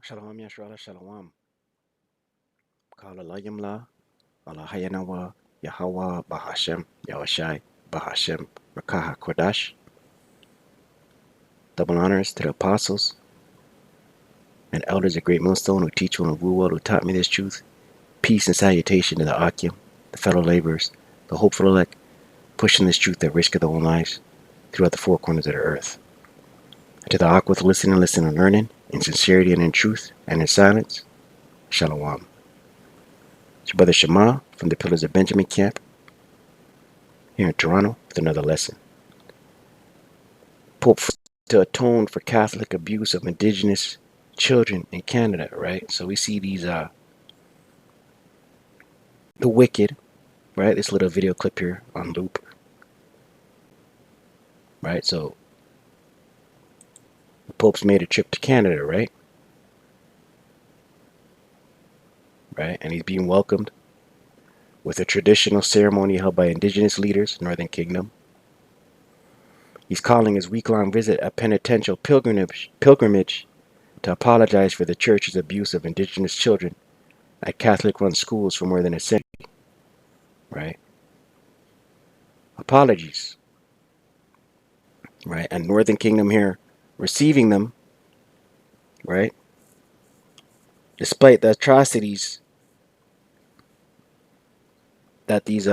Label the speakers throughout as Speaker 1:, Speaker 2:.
Speaker 1: Shalom Yashrala Shalom. Kala Layimla, Allah Hayanawa, Yahweh, Bahashem, Yahweh Bahashem, Rakaha Kodash. Double honors to the apostles and elders of Great Millstone who teach one of Wu World who taught me this truth. Peace and salutation to the Akim, the fellow laborers, the hopeful elect, pushing this truth at risk of their own lives throughout the four corners of the earth. And to the Ak with listening, and learning, in sincerity and in truth, and in silence, Shalom. It's your brother Shema from the Pillars of Benjamin camp here in Toronto with another lesson. Pope to atone for Catholic abuse of Indigenous children in Canada, right? So we see these the wicked, right? This little video clip here on loop, right? So the Pope's made a trip to Canada, right? Right, and he's being welcomed with a traditional ceremony held by Indigenous leaders, Northern Kingdom. He's calling his week-long visit a penitential pilgrimage to apologize for the Church's abuse of Indigenous children at Catholic-run schools for more than a century, right? Apologies, right? And Northern Kingdom here receiving them, right? Despite the atrocities that these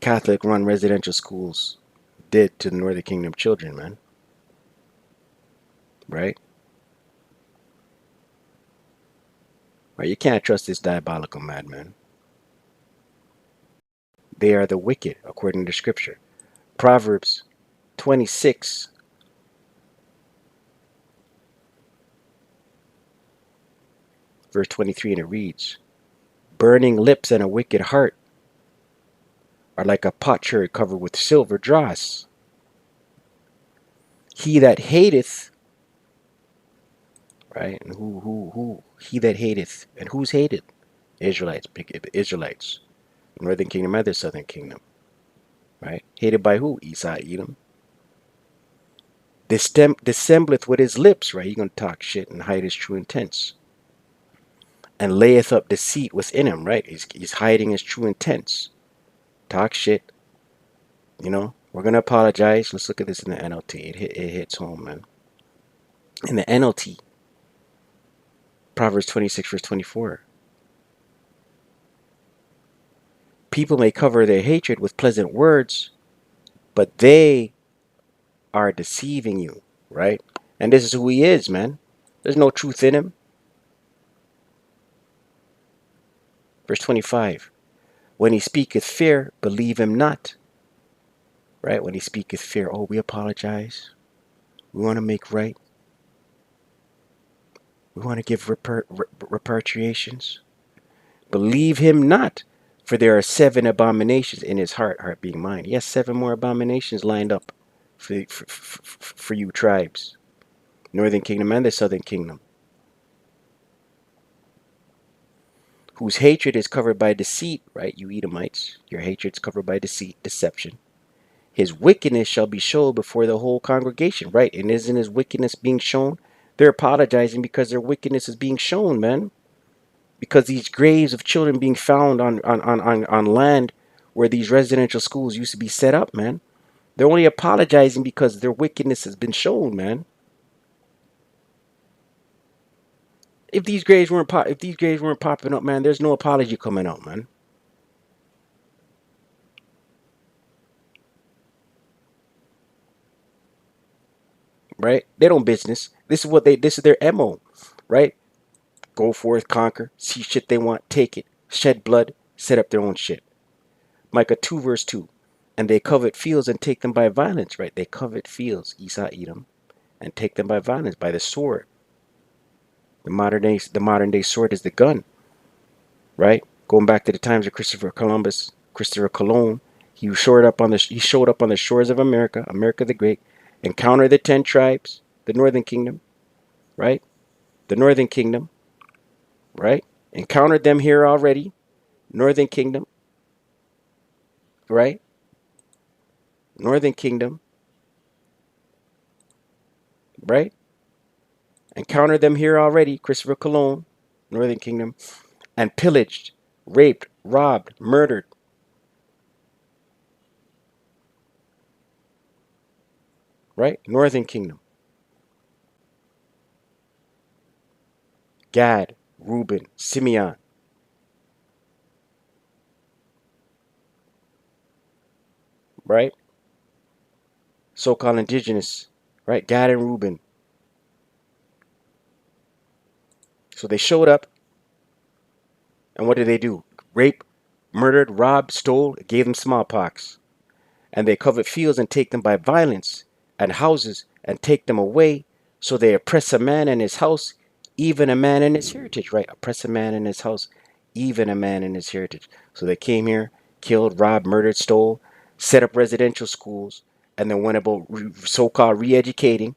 Speaker 1: Catholic-run residential schools did to the Northern Kingdom children, man, right? Right? You can't trust this diabolical madman. They are the wicked, according to Scripture. Proverbs 26, verse 23, and it reads, burning lips and a wicked heart are like a potsherd covered with silver dross. He that hateth, right? And who? He that hateth. And who's hated? Israelites, Israelites. Northern Kingdom and the Southern Kingdom, right? Hated by who? Esau, Edom. Dissembleth with his lips, right? He's going to talk shit and hide his true intents. And layeth up deceit within him, right? He's hiding his true intents. Talk shit. You know, we're going to apologize. Let's look at this in the NLT. It hits home, man. In the NLT, Proverbs 26, verse 24. People may cover their hatred with pleasant words, but they are deceiving you, right? And this is who he is, man. There's no truth in him. Verse 25. When he speaketh fear, believe him not. Right? When he speaketh fear, oh, we apologize. We want to make right. We want to give repatriations. Believe him not, for there are 7 abominations in his heart being mine. Yes, 7 more abominations lined up for you tribes, Northern Kingdom and the Southern Kingdom, whose hatred is covered by deceit, right? You Edomites, your hatred is covered by deceit, deception. His wickedness shall be shown before the whole congregation, right? And isn't his wickedness being shown? They're apologizing because their wickedness is being shown, man. Because these graves of children being found on land where these residential schools used to be set up, man. They're only apologizing because their wickedness has been shown, man. If these graves weren't popping up, man, there's no apology coming out, man. Right? They don't business. This is their MO, right? Go forth, conquer, see shit they want, take it, shed blood, set up their own shit. Micah 2 verse 2. And they covet fields and take them by violence, right? They covet fields, Esau, Edom, and take them by violence, by the sword. The modern day sword is the gun, right? Going back to the times of Christopher Colon, he showed up on the shores of America, America the Great, encountered the 10 tribes, the Northern Kingdom, right? The Northern Kingdom, right? Encountered them here already, Northern Kingdom, right? Northern Kingdom, right? Encountered them here already, Christopher Cologne, Northern Kingdom, and pillaged, raped, robbed, murdered. Right? Northern Kingdom. Gad, Reuben, Simeon. Right? So-called indigenous. Right? Gad and Reuben. So they showed up, and what did they do? Rape, murdered, robbed, stole, gave them smallpox. And they covet fields and take them by violence, and houses and take them away. So they oppress a man and his house, even a man and his heritage, right? Oppress a man and his house, even a man and his heritage. So they came here, killed, robbed, murdered, stole, set up residential schools, and then went about so-called re-educating,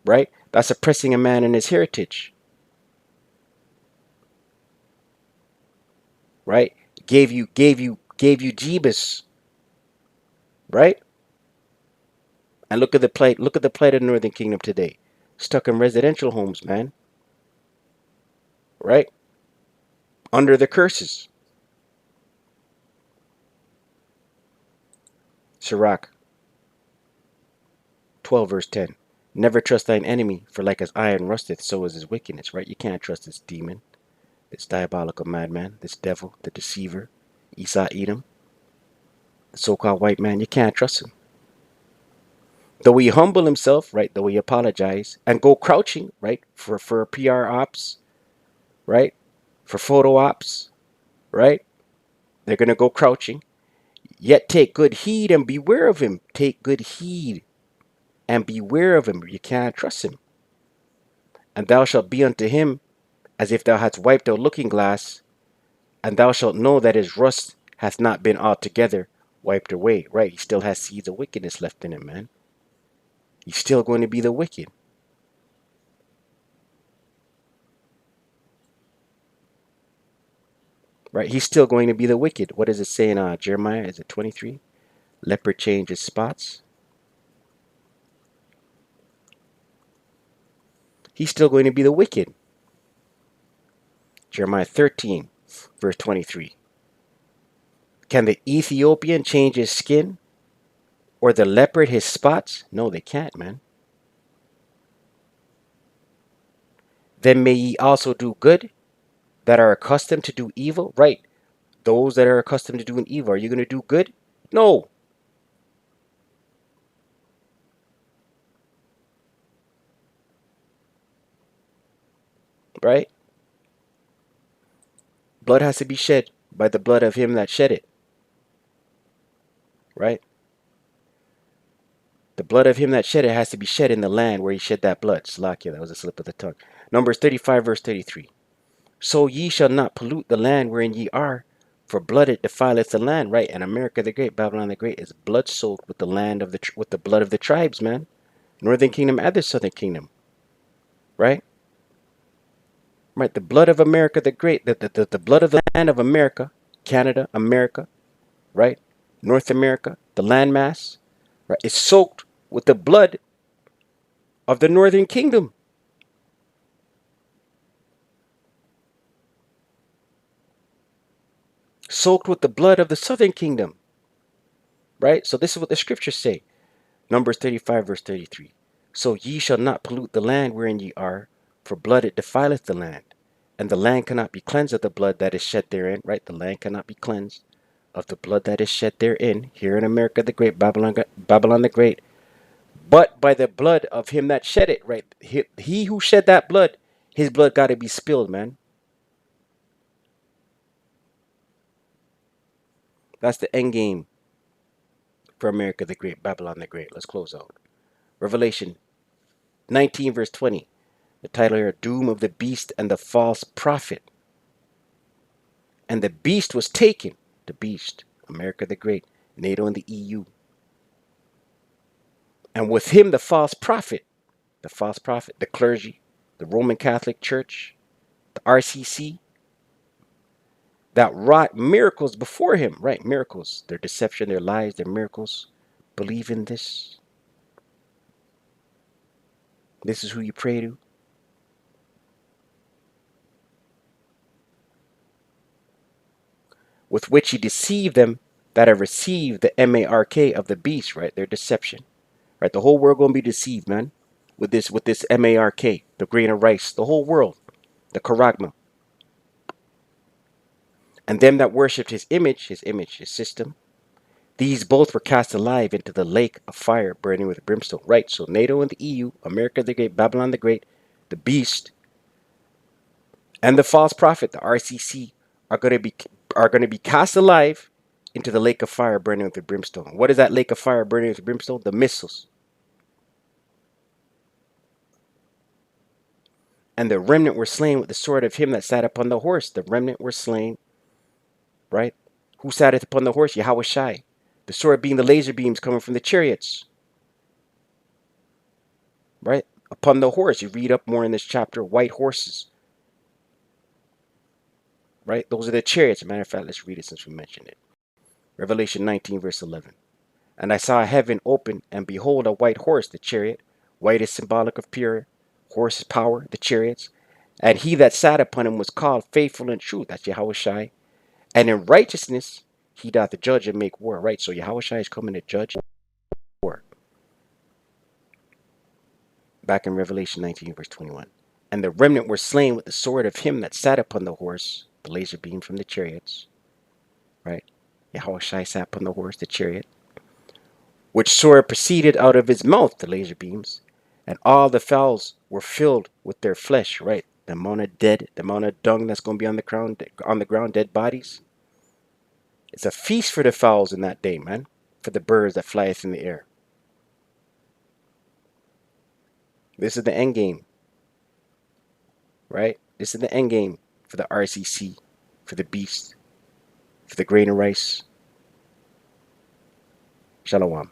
Speaker 1: right? That's oppressing a man and his heritage, right? Gave you Jebus, right? And look at the plight. Look at the plight of the Northern Kingdom today. Stuck in residential homes, man. Right? Under the curses. Sirach 12 verse 10. Never trust thine enemy, for like as iron rusteth, so is his wickedness. Right? You can't trust this demon, this diabolical madman, this devil, the deceiver, Esau Edom, the so-called white man. You can't trust him. Though he humble himself, right? Though he apologize and go crouching, right? For PR ops, right? For photo ops, right? They're gonna go crouching. Yet take good heed and beware of him. Take good heed and beware of him. You cannot trust him. And thou shalt be unto him as if thou hadst wiped a looking glass, and thou shalt know that his rust hath not been altogether wiped away. Right? He still has seeds of wickedness left in him, man. He's still going to be the wicked. Right? He's still going to be the wicked. What does it say in Jeremiah? Is it 23? Leopard changes spots. He's still going to be the wicked. Jeremiah 13, verse 23. Can the Ethiopian change his skin? Or the leopard his spots? No, they can't, man. Then may ye also do good that are accustomed to do evil. Right. Those that are accustomed to doing evil, are you going to do good? No. Right? Blood has to be shed by the blood of him that shed it. Right? The blood of him that shed it has to be shed in the land where he shed that blood. Slakia, that was a slip of the tongue. Numbers 35, verse 33. So ye shall not pollute the land wherein ye are, for blood it defileth the land. Right? And America the Great, Babylon the Great, is blood soaked with the land of with the blood of the tribes, man. Northern Kingdom and the Southern Kingdom. Right? Right? The blood of America the Great, the blood of the land of America, Canada, America, right? North America, the landmass, right? Is soaked with the blood of the Northern Kingdom. Soaked with the blood of the Southern Kingdom. Right? So this is what the scriptures say. Numbers 35, verse 33. So ye shall not pollute the land wherein ye are, for blood it defileth the land. And the land cannot be cleansed of the blood that is shed therein. Right? The land cannot be cleansed of the blood that is shed therein. Here in America the Great, Babylon the Great. But by the blood of him that shed it. Right? He who shed that blood, his blood got to be spilled, man. That's the end game for America the Great, Babylon the Great. Let's close out. Revelation 19, verse 20. The title here, Doom of the Beast and the False Prophet. And the beast was taken. The beast, America the Great, NATO and the EU. And with him the false prophet, the clergy, the Roman Catholic Church, the RCC, that wrought miracles before him. Right, miracles. Their deception, their lies, their miracles. Believe in this. This is who you pray to. with which he deceived them that have received the mark of the beast, right? Their deception, right? The whole world gonna be deceived, man, with this mark, the grain of rice, the whole world, the charagma, and them that worshipped his image, his system. These both were cast alive into the lake of fire burning with brimstone, right? So NATO and the EU, America the Great, Babylon the Great, the beast, and the false prophet, the RCC, are going to be cast alive into the lake of fire burning with brimstone. What is that lake of fire burning with brimstone? The missiles. And the remnant were slain with the sword of him that sat upon the horse. The remnant were slain, right? Who sat upon the horse? Yahweh Shai. The sword being the laser beams coming from the chariots, right? Upon the horse. You read up more in this chapter. White horses, right? Those are the chariots. As a matter of fact, let's read it since we mentioned it. Revelation 19, verse 11. And I saw heaven open, and behold, a white horse, the chariot. White is symbolic of pure. Horse is power, the chariots. And he that sat upon him was called faithful and true. That's Yahweh Shai. And in righteousness he doth judge and make war. Right, so Yahweh Shai is coming to judge war. Back in Revelation 19, verse 21. And the remnant were slain with the sword of him that sat upon the horse, the laser beam from the chariots. Right? Yahweh Shai sat upon the horse, the chariot. Which sword proceeded out of his mouth, the laser beams. And all the fowls were filled with their flesh, right? The amount of dead, the amount of dung that's going to be on the ground, dead bodies. It's a feast for the fowls in that day, man. For the birds that flieth in the air. This is the end game, right? This is the end game for the RCC, for the beast, for the grain of rice. Shalom.